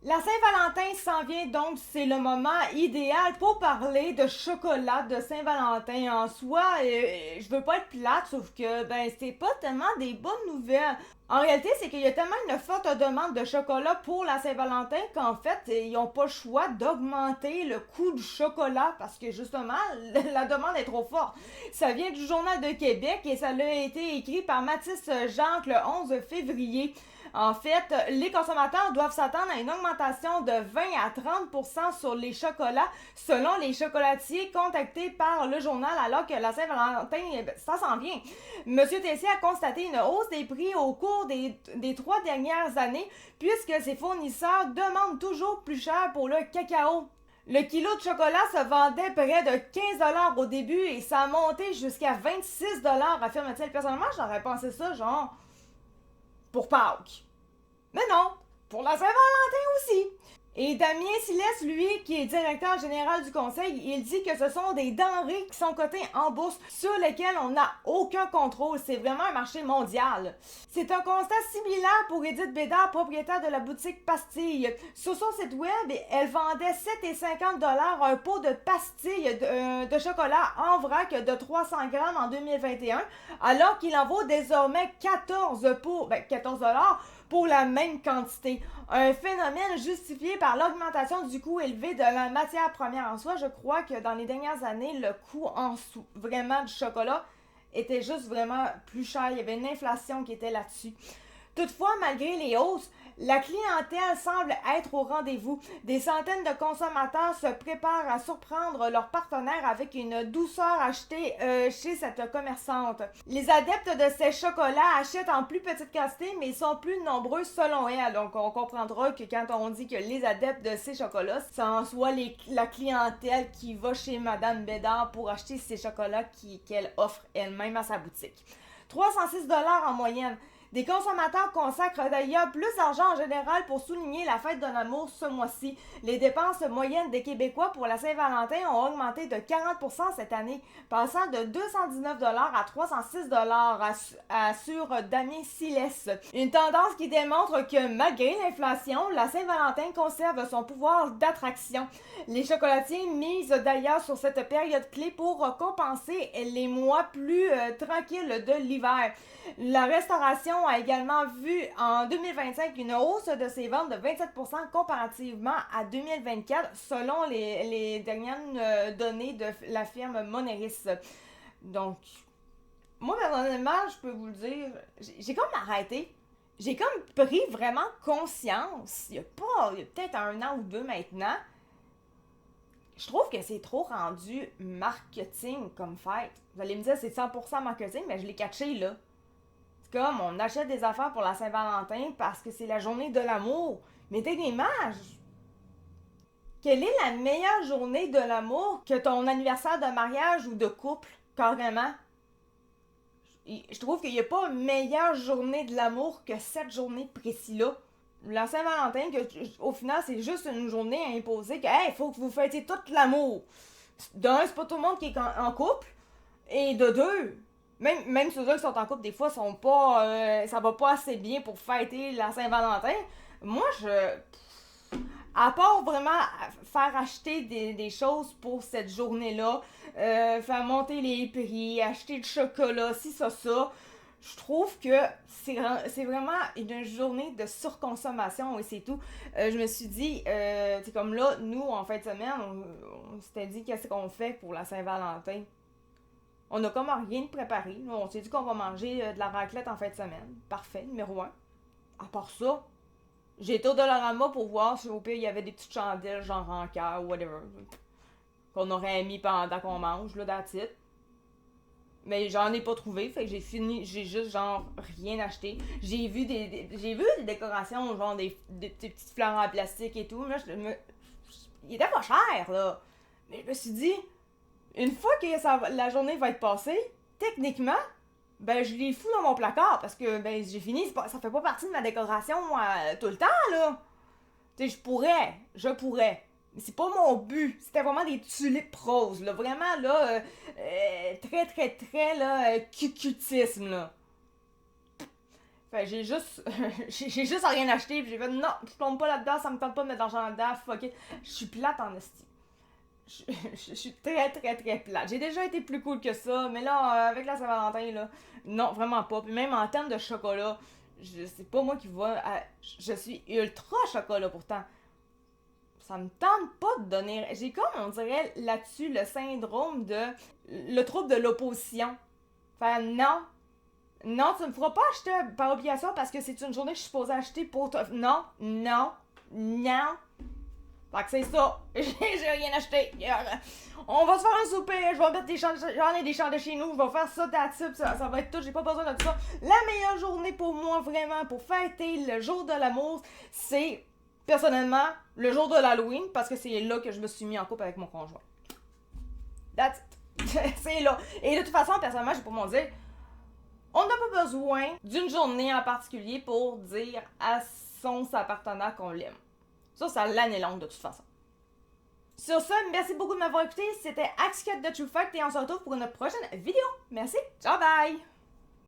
La Saint-Valentin s'en vient donc, c'est le moment idéal pour parler de chocolat de Saint-Valentin en soi. Je veux pas être plate, sauf que c'est pas tellement des bonnes nouvelles. En réalité, c'est qu'il y a tellement une forte demande de chocolat pour la Saint-Valentin qu'en fait, ils ont pas le choix d'augmenter le coût du chocolat parce que justement, la demande est trop forte. Ça vient du Journal de Québec et ça a été écrit par Mathis Jacques le 11 février. En fait, les consommateurs doivent s'attendre à une augmentation de 20 à 30% sur les chocolats selon les chocolatiers contactés par le journal alors que la Saint-Valentin, ça s'en vient. Monsieur Tessier a constaté une hausse des prix au cours des 3 dernières années puisque ses fournisseurs demandent toujours plus cher pour le cacao. Le kilo de chocolat se vendait près de 15$ au début et ça a monté jusqu'à 26$, affirme-t-il. Personnellement, j'aurais pensé ça genre pour Pâques. Mais non, pour la Saint-Valentin aussi. Et Damien Silès, lui, qui est directeur général du conseil, il dit que ce sont des denrées qui sont cotées en bourse sur lesquelles on n'a aucun contrôle. C'est vraiment un marché mondial. C'est un constat similaire pour Edith Bédard, propriétaire de la boutique Pastille. Sur son site web, elle vendait 7,50$ un pot de pastilles de chocolat en vrac de 300 grammes en 2021, alors qu'il en vaut désormais 14 pour 14$ pour la même quantité. Un phénomène justifié par l'augmentation du coût élevé de la matière première en soi. Je crois que dans les dernières années, le coût vraiment du chocolat était juste vraiment plus cher. Il y avait une inflation qui était là-dessus. Toutefois, malgré les hausses, la clientèle semble être au rendez-vous. Des centaines de consommateurs se préparent à surprendre leurs partenaires avec une douceur achetée chez cette commerçante. Les adeptes de ces chocolats achètent en plus petite quantité, mais ils sont plus nombreux selon elle. Donc, on comprendra que quand on dit que les adeptes de ces chocolats, c'est en soi la clientèle qui va chez Madame Bédard pour acheter ces chocolats qu'elle offre elle-même à sa boutique. 306$ en moyenne. Des consommateurs consacrent d'ailleurs plus d'argent en général pour souligner la fête de l'amour ce mois-ci. Les dépenses moyennes des Québécois pour la Saint-Valentin ont augmenté de 40% cette année, passant de 219$ à 306$, assure Damien Silès. Une tendance qui démontre que malgré l'inflation, la Saint-Valentin conserve son pouvoir d'attraction. Les chocolatiers misent d'ailleurs sur cette période clé pour compenser les mois plus tranquilles de l'hiver. La restauration a également vu en 2025 une hausse de ses ventes de 27% comparativement à 2024 selon les dernières données de la firme Moneris. Donc, moi personnellement, je peux vous le dire, j'ai comme arrêté. J'ai comme pris vraiment conscience, il y a peut-être 1 an ou 2 maintenant, je trouve que c'est trop rendu marketing comme fête. Vous allez me dire c'est 100% marketing, mais je l'ai catché là. Comme on achète des affaires pour la Saint-Valentin parce que c'est la journée de l'amour. Mais techniquement, quelle est la meilleure journée de l'amour que ton anniversaire de mariage ou de couple, carrément? Je trouve qu'il n'y a pas une meilleure journée de l'amour que cette journée précise-là. La Saint-Valentin, au final, c'est juste une journée à imposer que, hey, faut que vous fêtiez tout l'amour. D'un, c'est pas tout le monde qui est en couple. Et de deux, même ceux qui sont en couple, des fois, sont pas, ça va pas assez bien pour fêter la Saint-Valentin. Moi, à part vraiment faire acheter des choses pour cette journée-là, faire monter les prix, acheter du chocolat, si ça, je trouve que c'est vraiment une journée de surconsommation et c'est tout. Je me suis dit, c'est comme là, nous, en fin de semaine, on s'était dit qu'est-ce qu'on fait pour la Saint-Valentin. On a comme rien de préparé. On s'est dit qu'on va manger de la raclette en fin de semaine. Parfait, numéro un. À part ça, j'ai été au Dollarama pour voir si au pire il y avait des petites chandelles genre en cœur ou whatever. Qu'on aurait mis pendant qu'on mange, là, that's it. Mais j'en ai pas trouvé, fait que j'ai juste genre rien acheté. J'ai vu des décorations, genre des petites fleurs en plastique et tout. Là, il était pas cher, là. Mais je me suis dit, une fois que la journée va être passée, techniquement, je les fous dans mon placard parce que j'ai fini, ça fait pas partie de ma décoration tout le temps, là. Tu sais, je pourrais. Mais c'est pas mon but. C'était vraiment des tulipes roses, là. Vraiment, là, très, très, très, là, cucutisme, là. Fait j'ai juste j'ai juste rien acheté, puis j'ai fait non, je tombe pas là-dedans, ça me tente pas de mettre de l'argent là-dedans, fuck it. Je suis plate en esti. Je suis très très très plate. J'ai déjà été plus cool que ça, mais là, avec la Saint-Valentin, là, non, vraiment pas. Puis même en termes de chocolat, c'est pas moi qui va. Je suis ultra chocolat pourtant. Ça me tente pas de donner. J'ai comme, on dirait, là-dessus, le syndrome de. Le trouble de l'opposition. Fait non. Non, tu me feras pas acheter par obligation parce que c'est une journée que je suis supposée acheter pour toi. Non, non, non. Fait que c'est ça. J'ai rien acheté. On va se faire un souper. Je vais mettre des chandelles. J'en ai des chandelles chez nous. Je vais faire ça, that's ça va être tout. J'ai pas besoin de ça. La meilleure journée pour moi, vraiment, pour fêter le jour de l'amour, c'est, personnellement, le jour de l'Halloween parce que c'est là que je me suis mis en couple avec mon conjoint. That's it. C'est là. Et de toute façon, personnellement, j'ai pour mon dire, on n'a pas besoin d'une journée en particulier pour dire à sa partenaire qu'on l'aime. Ça l'année longue de toute façon. Sur ce, merci beaucoup de m'avoir écouté. C'était Axe 4 de True Fact et on se retrouve pour une prochaine vidéo. Merci, ciao bye!